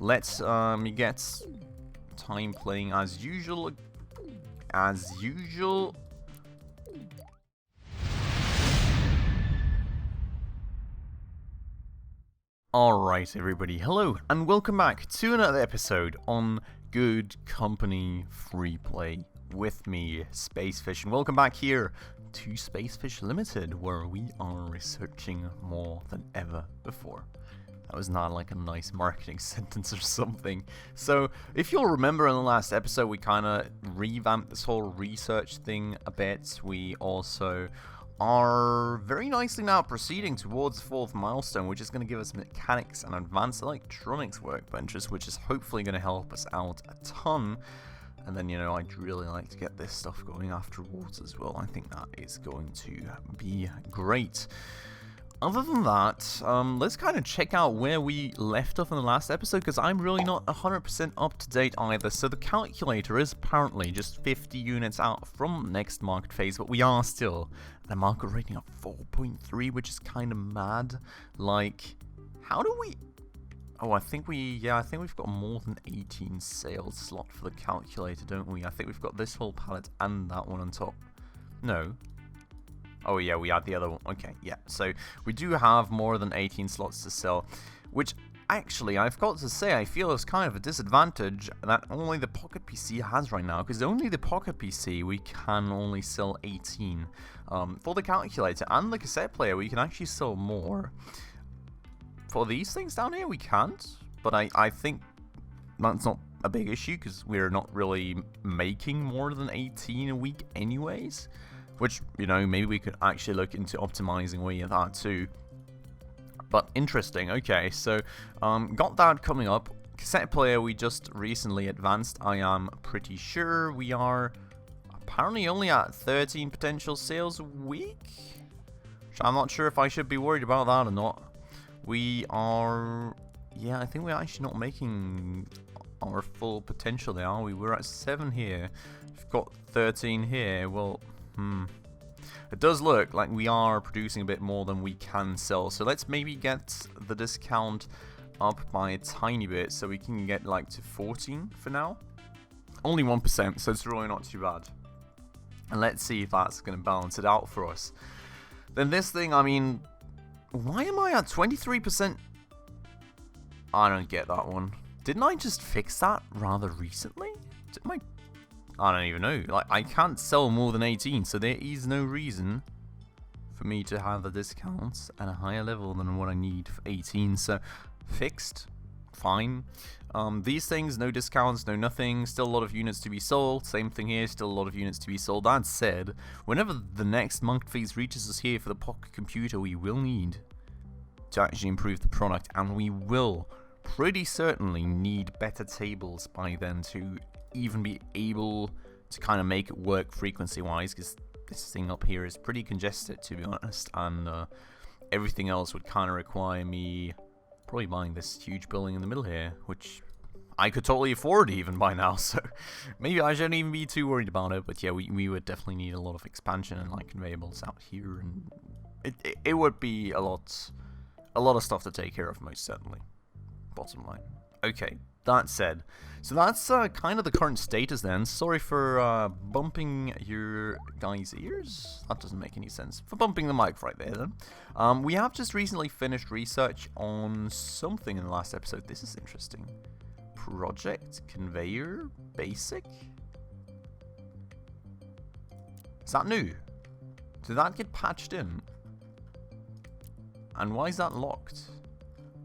let's get time playing as usual. Alright everybody, hello and welcome back to another episode on Good Company Freeplay with me, Spacefish, and welcome back here to Spacefish Limited, where we are researching more than ever before. That was not like a nice marketing sentence or something. So, if you'll remember in the last episode, we kind of revamped this whole research thing a bit. We also are very nicely now proceeding towards the 4th milestone, which is going to give us mechanics and advanced electronics workbenches, which is hopefully going to help us out a ton. And then, you know, I'd really like to get this stuff going afterwards as well. I think that is going to be great. Other than that, let's kind of check out where we left off in the last episode, because I'm really not 100% up to date either. So the calculator is apparently just 50 units out from the next market phase, but we are still at a market rating of 4.3, which is kind of mad. Like, how do we... Oh, I think we've got more than 18 sales slot for the calculator, don't we? I think we've got this whole pallet and that one on top. No. Oh yeah, we had the other one. Okay, yeah. So we do have more than 18 slots to sell, which actually I've got to say I feel is kind of a disadvantage that only the Pocket PC has right now, because only the Pocket PC we can only sell 18. For the calculator and the cassette player we can actually sell more. For these things down here we can't, but I think that's not a big issue because we're not really making more than 18 a week anyways. Which, you know, maybe we could actually look into optimizing way of that too. But interesting, okay, so got that coming up. Cassette player we just recently advanced, I am pretty sure we are apparently only at 13 potential sales a week. Which I'm not sure if I should be worried about that or not. We are, yeah, I think we're actually not making our full potential there, are we? We're at 7 here. We've got 13 here, well... It does look like we are producing a bit more than we can sell, so let's maybe get the discount up by a tiny bit so we can get like to 14 for now. Only 1%, so it's really not too bad. And let's see if that's going to balance it out for us. Then this thing, I mean, why am I at 23%? I don't get that one. Didn't I just fix that rather recently? I don't even know. Like, I can't sell more than 18, so there is no reason for me to have the discounts at a higher level than what I need for 18. So, fixed, fine. These things, no discounts, no nothing. Still a lot of units to be sold. Same thing here, still a lot of units to be sold. That said, whenever the next month phase reaches us here for the Pocket Computer, we will need to actually improve the product, and we will pretty certainly need better tables by then to even be able to kind of make it work frequency wise, because this thing up here is pretty congested, to be honest, and everything else would kind of require me probably buying this huge building in the middle here, which I could totally afford even by now, so maybe I shouldn't even be too worried about it. But yeah, we would definitely need a lot of expansion and like conveyor belts out here, and it would be a lot of stuff to take care of, most certainly. Bottom line. Okay, that said, so that's kind of the current status then. Sorry for bumping your guys' ears. That doesn't make any sense. For bumping the mic right there then. We have just recently finished research on something in the last episode. This is interesting. Project Conveyor Basic? Is that new? Did that get patched in? And why is that locked?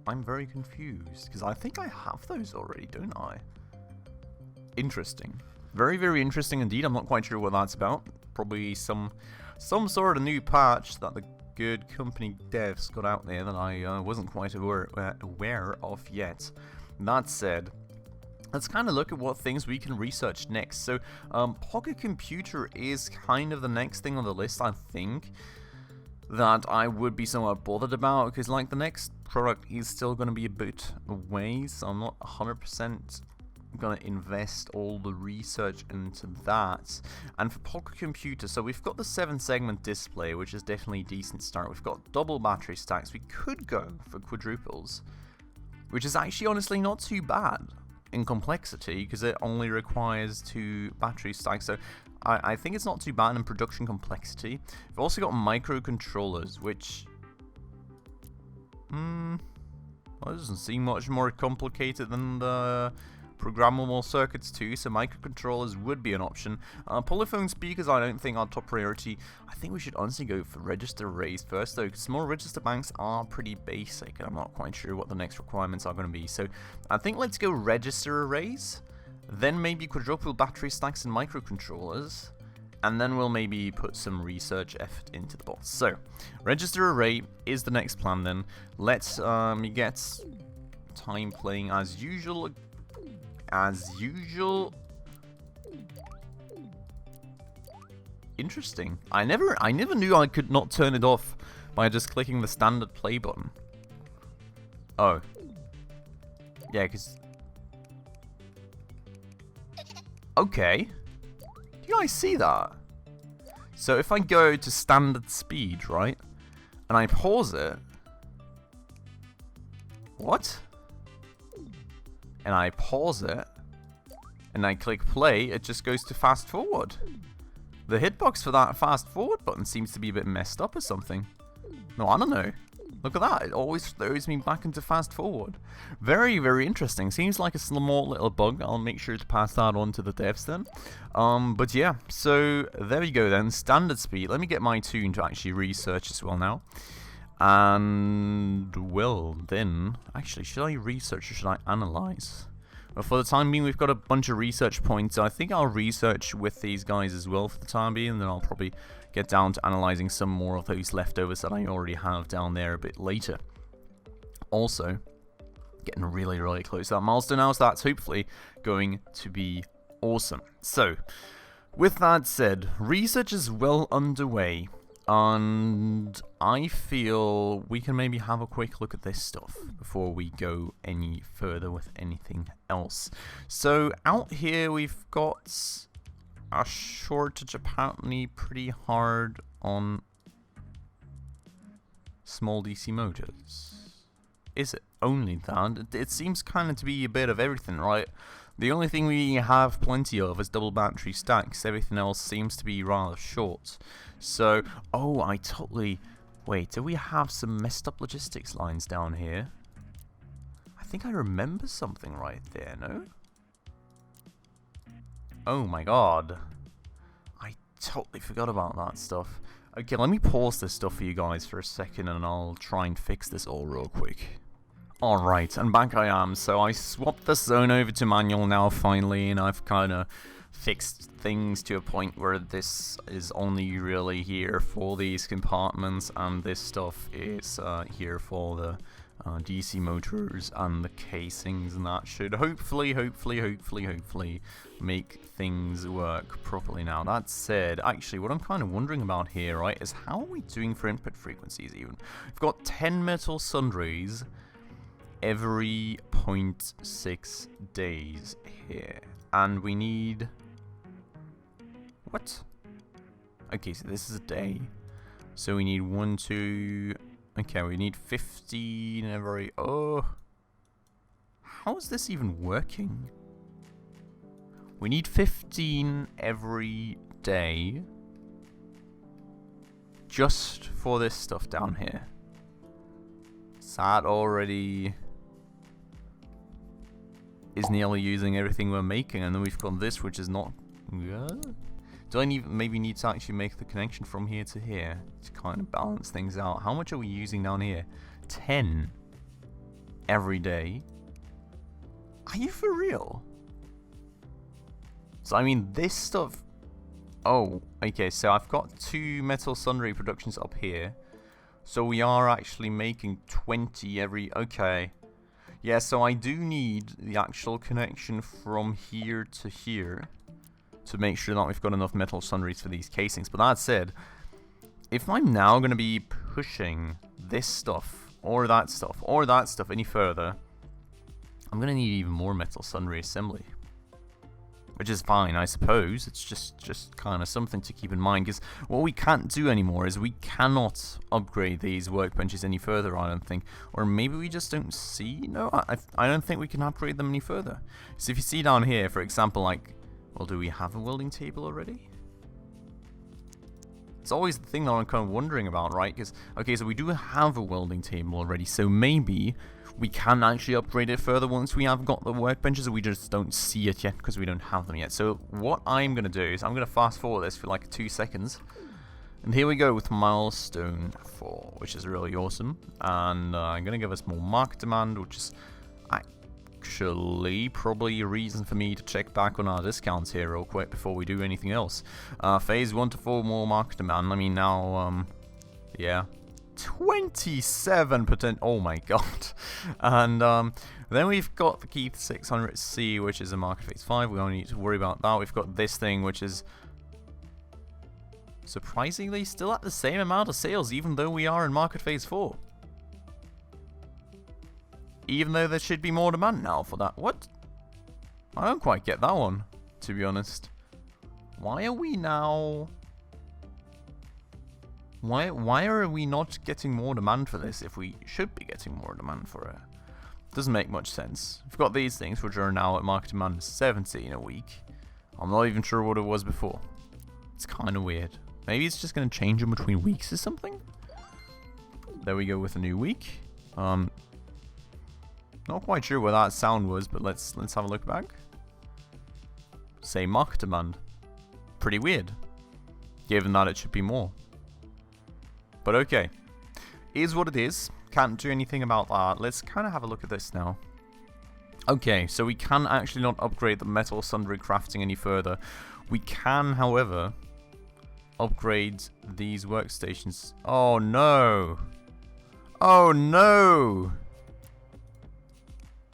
I'm very confused, because I think I have those already, don't I? Interesting. Very, very interesting indeed. I'm not quite sure what that's about. Probably some sort of new patch that the Good Company devs got out there that I wasn't quite aware of yet. That said, let's kind of look at what things we can research next. So, Pocket Computer is kind of the next thing on the list, I think, that I would be somewhat bothered about, because like the next product is still going to be a bit away, so I'm not 100% going to invest all the research into that. And for Pocket Computer, so we've got the 7-segment display, which is definitely a decent start. We've got double battery stacks. We could go for quadruples. which is actually honestly not too bad in complexity, because it only requires 2 battery stacks, so I think it's not too bad in production complexity. We've also got microcontrollers, which... well, it doesn't seem much more complicated than the programmable circuits too, so microcontrollers would be an option. Polyphone speakers I don't think are top priority. I think we should honestly go for register arrays first though, because small register banks are pretty basic and I'm not quite sure what the next requirements are going to be. So I think let's go register arrays, then maybe quadruple battery stacks and microcontrollers, and then we'll maybe put some research effort into the bots. So register array is the next plan then. Let's get time playing as usual. Interesting. I never knew I could not turn it off by just clicking the standard play button. Oh. Yeah, because... Okay. Do you guys see that? So if I go to standard speed, right? And I pause it... What? And I pause it, and I click play, it just goes to fast forward. The hitbox for that fast forward button seems to be a bit messed up or something. No, I don't know. Look at that, it always throws me back into fast forward. Very, very interesting. Seems like a small little bug. I'll make sure to pass that on to the devs then. But yeah, so there we go then. Standard speed. Let me get my tune to actually research as well now. And, well, then, actually, should I research or should I analyze? Well, for the time being, we've got a bunch of research points. I think I'll research with these guys as well for the time being, and then I'll probably get down to analyzing some more of those leftovers that I already have down there a bit later. Also, getting really, really close to that milestone now, so that's hopefully going to be awesome. So, with that said, research is well underway. And I feel we can maybe have a quick look at this stuff before we go any further with anything else. So out here we've got a shortage apparently pretty hard on small DC motors. Is it only that? It seems kind of to be a bit of everything, right? The only thing we have plenty of is double battery stacks. Everything else seems to be rather short. So, oh, I totally... Wait, do we have some messed up logistics lines down here? I think I remember something right there, no? Oh my god. I totally forgot about that stuff. Okay, let me pause this stuff for you guys for a second and I'll try and fix this all real quick. Alright, and back I am. So I swapped the zone over to manual now finally, and I've kind of fixed things to a point where this is only really here for these compartments, and this stuff is here for the DC motors and the casings, and that should hopefully make things work properly now. That said, actually what I'm kind of wondering about here, right, is how are we doing for input frequencies even? We've got 10 metal sundries every 0.6 days here, and we need... What? Okay, so this is a day. So we need 1, 2... Okay, we need 15 every... Oh... How is this even working? We need 15 every day just for this stuff down here. Is that already... is nearly using everything we're making, and then we've got this which is not... Do I maybe need to actually make the connection from here to here to kind of balance things out? How much are we using down here? 10 every day? Are you for real? So I mean this stuff... Oh, okay, so I've got 2 metal sundry productions up here. So we are actually making 20 every... Okay. Yeah, so I do need the actual connection from here to here to make sure that we've got enough metal sundries for these casings. But that said, if I'm now going to be pushing this stuff, or that stuff any further, I'm going to need even more metal sundry assembly. which is fine, I suppose. It's just kind of something to keep in mind, because what we can't do anymore is we cannot upgrade these workbenches any further, I don't think. Or maybe we just don't see? No, I don't think we can upgrade them any further. So if you see down here, for example, like, well, do we have a welding table already? It's always the thing that I'm kind of wondering about, right? Because, okay, so we do have a welding table already, so maybe we can actually upgrade it further once we have got the workbenches, and we just don't see it yet because we don't have them yet. So what I'm going to do is I'm going to fast forward this for like 2 seconds. And here we go with milestone 4, which is really awesome. And I'm going to give us more market demand, which is actually probably a reason for me to check back on our discounts here real quick before we do anything else. Phase 1 to 4, more market demand. I mean, now, yeah. 27%, oh my god. And then we've got the Keith 600C, which is a market phase 5. We don't need to worry about that. We've got this thing, which is surprisingly still at the same amount of sales, even though we are in market phase 4. Even though there should be more demand now for that. What? I don't quite get that one, to be honest. Why are we now... Why are we not getting more demand for this if we should be getting more demand for it? Doesn't make much sense. We've got these things which are now at market demand 70 in a week. I'm not even sure what it was before. It's kind of weird. Maybe it's just going to change in between weeks or something? There we go with a new week. Not quite sure what that sound was, but let's have a look back. Same market demand. Pretty weird. Given that it should be more. But okay. Is what it is. Can't do anything about that. Let's kind of have a look at this now. Okay, so we can actually not upgrade the metal sundry crafting any further. We can, however, upgrade these workstations. Oh no! Oh no!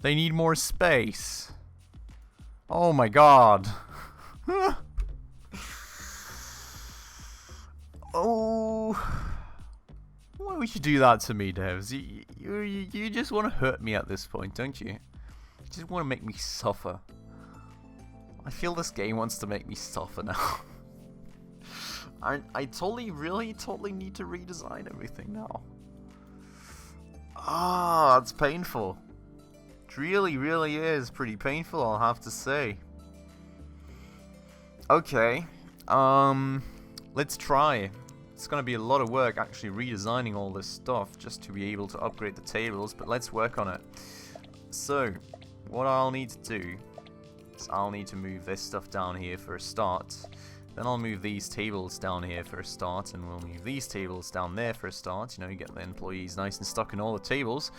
They need more space. Oh my god. Oh. Why would you do that to me, devs? You just want to hurt me at this point, don't you? You just want to make me suffer. I feel this game wants to make me suffer now. I totally need to redesign everything now. Ah, that's painful. It really is pretty painful, I'll have to say. Okay, let's try. It's gonna be a lot of work actually redesigning all this stuff just to be able to upgrade the tables, but let's work on it. So, what I'll need to do is I'll need to move this stuff down here for a start. Then I'll move these tables down here for a start, and we'll move these tables down there for a start. You know, you get the employees nice and stuck in all the tables.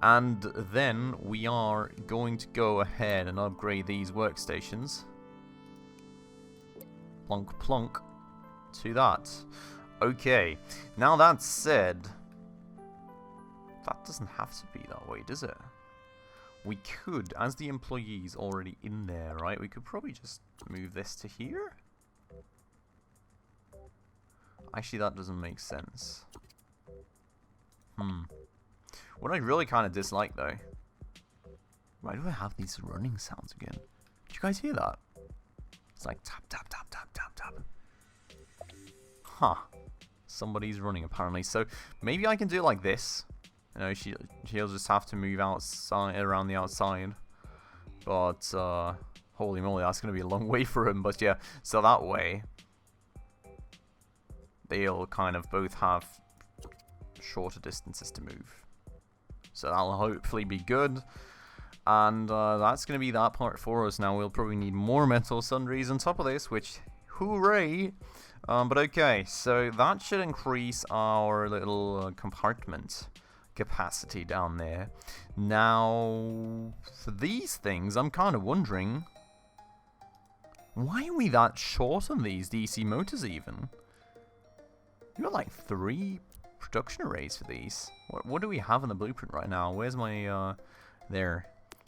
And then we are going to go ahead and upgrade these workstations. Plonk plonk to that. Okay, now that said, that doesn't have to be that way, does it? We could, as the employee's already in there, right? We could probably just move this to here. Actually, that doesn't make sense. What I really kind of dislike, though... Why do I have these running sounds again? Did you guys hear that? It's like tap, tap, tap, tap, tap, tap. Huh. Somebody's running, apparently. So, maybe I can do it like this. You know, she'll just have to move outside, around the outside. But, holy moly, that's going to be a long way for him. But yeah, so that way... they'll kind of both have shorter distances to move. So that'll hopefully be good. And that's going to be that part for us now. We'll probably need more metal sundries on top of this, which, hooray! But okay, so that should increase our little compartment capacity down there. Now, for these things, I'm kind of wondering, why are we that short on these DC motors even? We've got like 3 production arrays for these. What do we have in the blueprint right now? Where's my, there.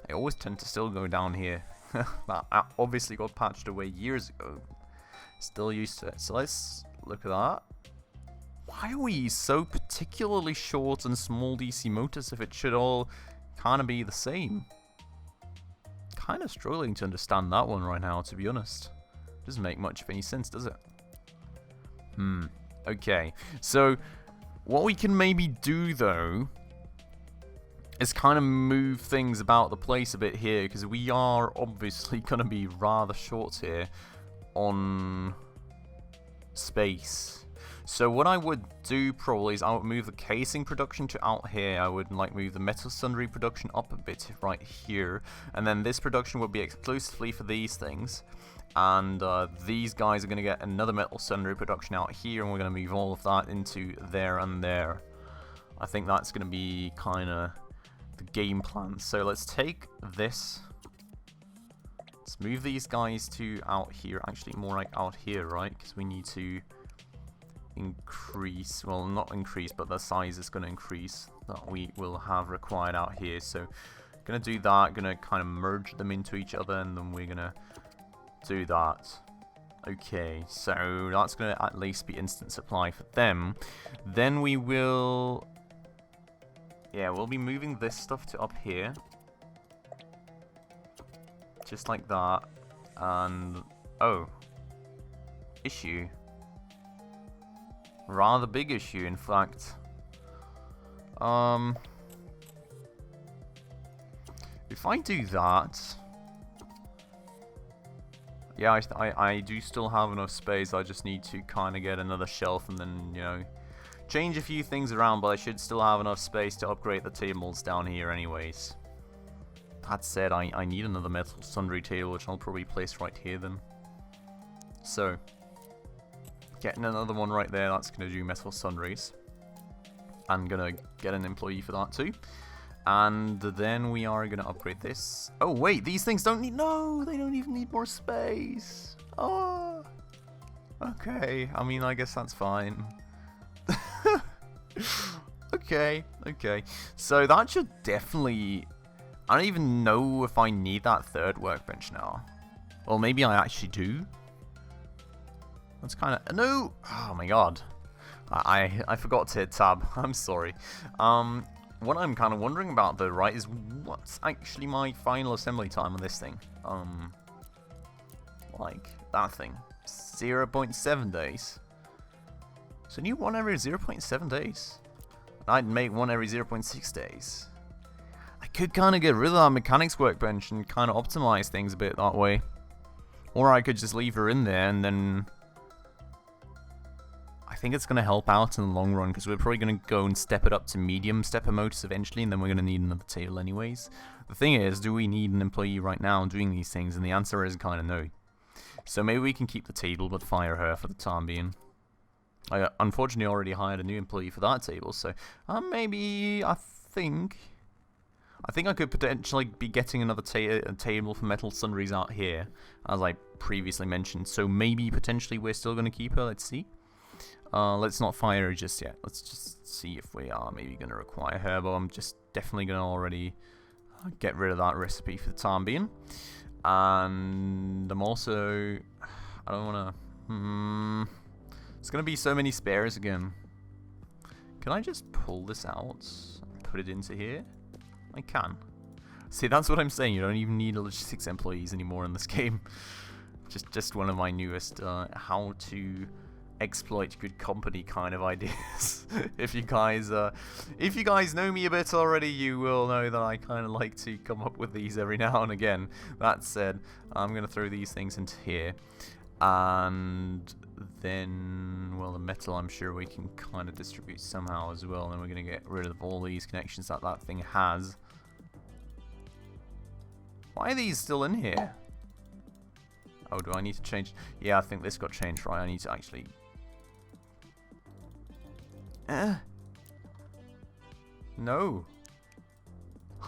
I always tend to still go down here. That obviously got patched away years ago. Still used to it. So let's look at that. Why are we so particularly short on small DC motors if it should all kind of be the same? kind of struggling to understand that one right now, to be honest. Doesn't make much of any sense, does it? Okay. So, what we can maybe do, though, is kind of move things about the place a bit here, because we are obviously going to be rather short here on space. So what I would do probably is I would move the casing production to out here. I would like move the metal sundry production up a bit right here, and then this production would be exclusively for these things, and these guys are going to get another metal sundry production out here, and we're going to move all of that into there and there. I think that's going to be kind of the game plan. So let's take this. Let's move these guys to out here. Actually, more like out here, right? Because we need to increase, well, not increase, but the size is going to increase that we will have required out here. So going to do that, going to kind of merge them into each other, and then we're going to do that. Okay, so that's going to at least be instant supply for them. Then we will, yeah, we'll be moving this stuff to up here, just like that. And oh, issue, rather big issue, in fact. If I do that, yeah, I do still have enough space. I just need to kind of get another shelf and then, you know, change a few things around, but I should still have enough space to upgrade the tables down here anyways. That said, I need another metal sundry table, which I'll probably place right here then. So, getting another one right there, that's going to do metal sundries. I'm going to get an employee for that too. And then we are going to upgrade this. Oh wait, these things don't need, no, they don't even need more space. Oh, okay, I mean, I guess that's fine. Okay, so that should definitely, I don't even know if I need that third workbench now. Well, maybe I actually do. That's kind of, no, oh my god, I forgot to hit tab. I'm sorry. What I'm kind of wondering about though, right, is what's actually my final assembly time on this thing? Like that thing, 0.7 days. So need one every 0.7 days. I'd make one every 0.6 days. I could kind of get rid of that mechanics workbench and kind of optimize things a bit that way. Or I could just leave her in there and then I think it's going to help out in the long run, because we're probably going to go and step it up to medium stepper motors eventually, and then we're going to need another table anyways. The thing is, do we need an employee right now doing these things? And the answer is kind of no. So maybe we can keep the table but fire her for the time being. I unfortunately already hired a new employee for that table, so maybe I think I could potentially be getting another table for metal sundries out here, as I previously mentioned. So maybe potentially we're still going to keep her. Let's see. Let's not fire her just yet. Let's just see if we are maybe going to require her, but I'm just definitely going to already get rid of that recipe for the time being. And I'm also, I don't want to, it's going to be so many spares again. Can I just pull this out and put it into here? I can. See, that's what I'm saying. You don't even need logistics employees anymore in this game. Just one of my newest how to exploit good company kind of ideas. If you guys know me a bit already, you will know that I kind of like to come up with these every now and again. That said, I'm going to throw these things into here, and then, well, the metal I'm sure we can kind of distribute somehow as well, and then we're going to get rid of all these connections that thing has. Why are these still in here? Oh, do I need to change? Yeah, I think this got changed, right? I need to actually... No.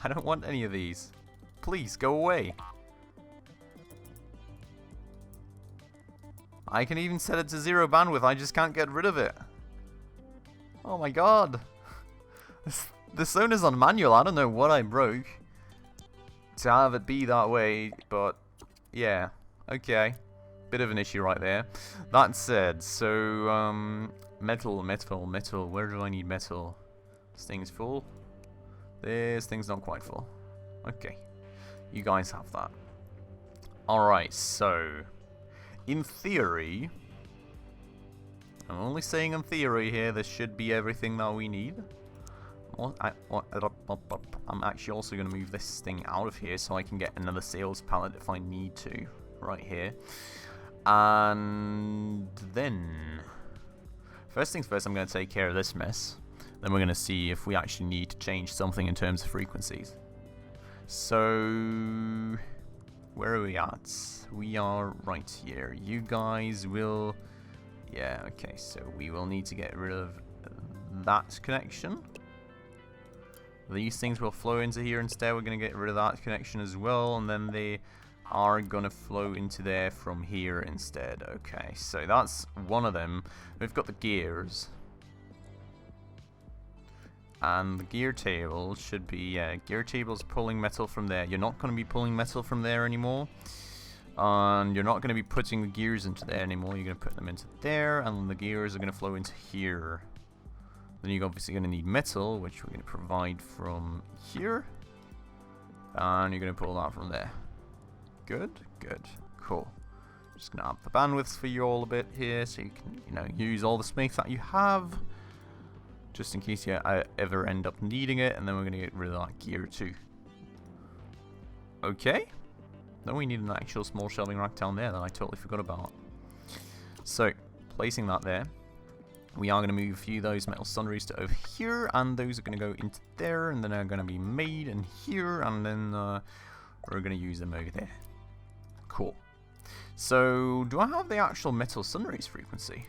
I don't want any of these. Please, go away. I can even set it to 0 bandwidth. I just can't get rid of it. Oh my god. This zone is on manual. I don't know what I broke to have it be that way, but yeah. Okay. Bit of an issue right there. That said, so, metal. Where do I need metal? This thing's full. This thing's not quite full. Okay. You guys have that. Alright, so in theory, I'm only saying in theory here, this should be everything that we need. I'm actually also going to move this thing out of here so I can get another sales pallet if I need to, right here. And then, first things first, I'm going to take care of this mess. Then we're going to see if we actually need to change something in terms of frequencies. So, where are we at? We are right here. You guys will... Yeah, okay, so we will need to get rid of that connection. These things will flow into here instead. We're going to get rid of that connection as well, and then they are going to flow into there from here instead. Okay, so that's one of them. We've got the gears. And the gear table should be, gear table's pulling metal from there. You're not going to be pulling metal from there anymore. And you're not going to be putting the gears into there anymore. You're going to put them into there, and the gears are going to flow into here. Then you're obviously going to need metal, which we're going to provide from here. And you're going to pull that from there. Good, good, cool. Just going to up the bandwidths for you all a bit here, so you can, you know, use all the space that you have. Just in case you ever end up needing it, and then we're going to get rid of that gear too. Okay. Then we need an actual small shelving rack down there that I totally forgot about. So, placing that there, we are going to move a few of those metal sundries to over here, and those are going to go into there, and then they're going to be made in here, and then we're going to use them over there. Cool. So, do I have the actual metal sundries frequency?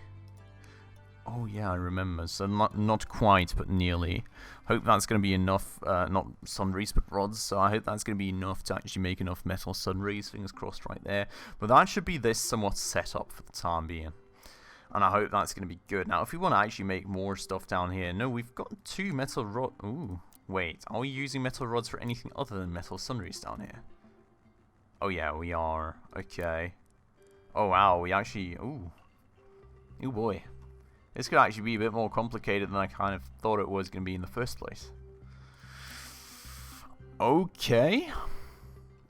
Oh yeah, I remember. So not quite, but nearly. Hope that's going to be enough, not sundries, but rods. So I hope that's going to be enough to actually make enough metal sundries. Fingers crossed right there. But that should be this somewhat set up for the time being. And I hope that's going to be good. Now, if we want to actually make more stuff down here. No, we've got 2 metal rods. Ooh, wait. Are we using metal rods for anything other than metal sundries down here? Oh yeah, we are. Okay. Oh wow, we actually... Ooh. Oh boy. This could actually be a bit more complicated than I kind of thought it was going to be in the first place. Okay.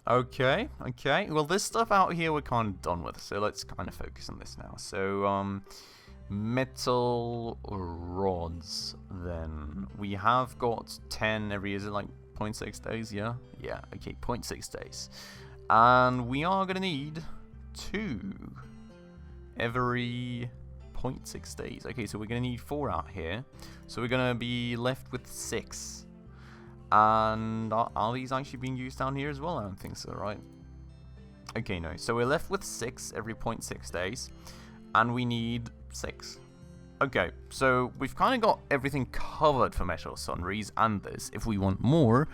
Okay, okay. Well, this stuff out here we're kind of done with, so let's kind of focus on this now. So, metal rods, then. We have got 10 every, is it like 0.6 days? Yeah? Yeah, okay, 0.6 days. And we are going to need 2 every... 0.6 days. Okay, so we're going to need 4 out here. So we're going to be left with 6. And are these actually being used down here as well? I don't think so, right? Okay, no. So we're left with 6 every 0.6 days. And we need 6. Okay, so we've kind of got everything covered for metal sundries and this. If we want more,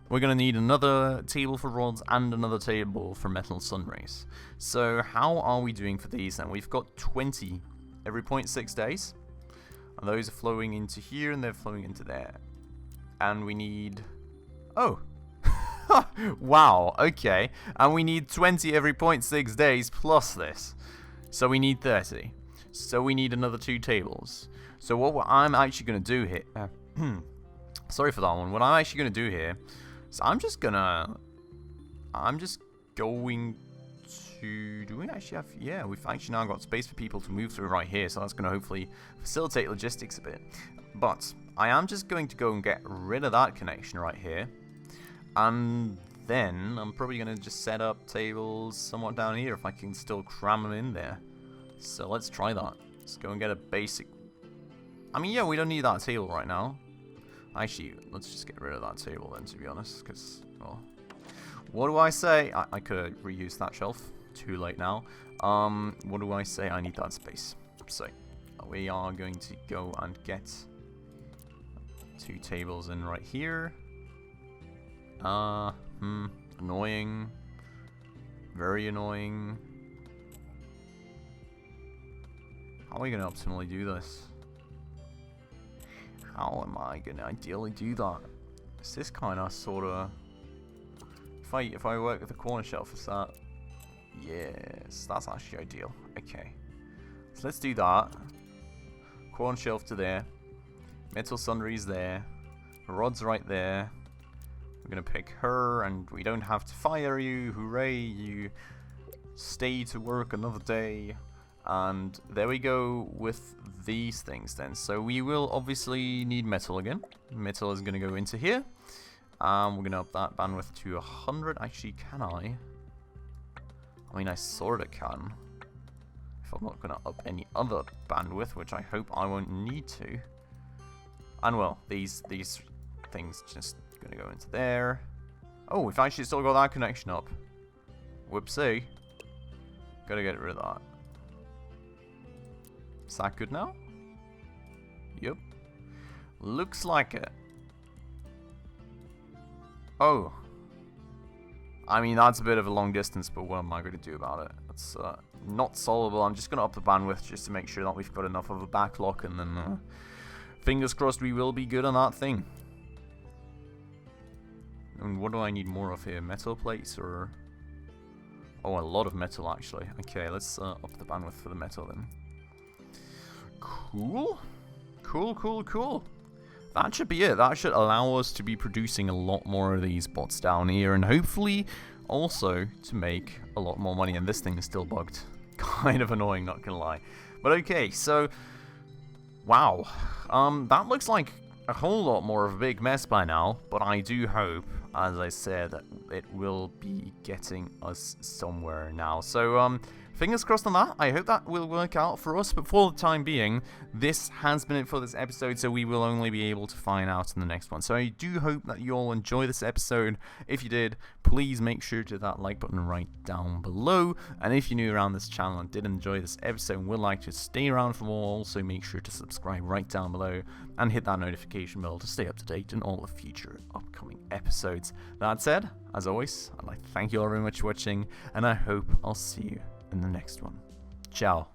we're going to need another table for rods and another table for metal sundries. So how are we doing for these then? We've got 20 every 0.6 days, and those are flowing into here and they're flowing into there, and we need, oh wow, okay, and we need 20 every 0.6 days plus this, so we need 30, so we need another 2 tables. So what I'm actually going to do here, sorry for that one, what I'm actually going to do here is I'm just going do we actually have... Yeah, we've actually now got space for people to move through right here, so that's going to hopefully facilitate logistics a bit. But I am just going to go and get rid of that connection right here. And then I'm probably going to just set up tables somewhat down here if I can still cram them in there. So let's try that. Let's go and get a basic... I mean, yeah, we don't need that table right now. Actually, let's just get rid of that table then, to be honest, because... well, what do I say? I could reuse that shelf. Too late now. What do I say? I need that space. So we are going to go and get 2 tables in right here. Annoying. Very annoying. How are we going to optimally do this? How am I going to ideally do that? Is this kind of sort of... If I work with the corner shelf, is that... Yes, that's actually ideal. Okay. So let's do that. Corner shelf to there. Metal sundries there. Rods right there. We're going to pick her, and we don't have to fire you. Hooray, you stay to work another day. And there we go with these things then. So we will obviously need metal again. Metal is going to go into here. We're going to up that bandwidth to 100. Actually, can I? I mean, I sort of can. If I'm not going to up any other bandwidth, which I hope I won't need to. And well, these things just going to go into there. Oh, we've actually still got that connection up. Whoopsie. Gotta get rid of that. Is that good now? Yep. Looks like it. Oh. I mean, that's a bit of a long distance, but what am I going to do about it? It's not solvable. I'm just going to up the bandwidth just to make sure that we've got enough of a backlog, and then fingers crossed we will be good on that thing. And what do I need more of here? Metal plates or... Oh, a lot of metal actually. Okay, let's up the bandwidth for the metal then. Cool. Cool. That should be it. That should allow us to be producing a lot more of these bots down here, and hopefully also to make a lot more money. And this thing is still bugged. Kind of annoying, not gonna lie. But okay, so... Wow. That looks like a whole lot more of a big mess by now, but I do hope, as I said, that it will be getting us somewhere now. So, fingers crossed on that. I hope that will work out for us, but for the time being, this has been it for this episode, so we will only be able to find out in the next one. So I do hope that you all enjoy this episode. If you did, please make sure to hit that like button right down below, and if you're new around this channel and did enjoy this episode and would like to stay around for more, also make sure to subscribe right down below and hit that notification bell to stay up to date on all the future upcoming episodes. That said, as always, I'd like to thank you all very much for watching, and I hope I'll see you in the next one. Ciao.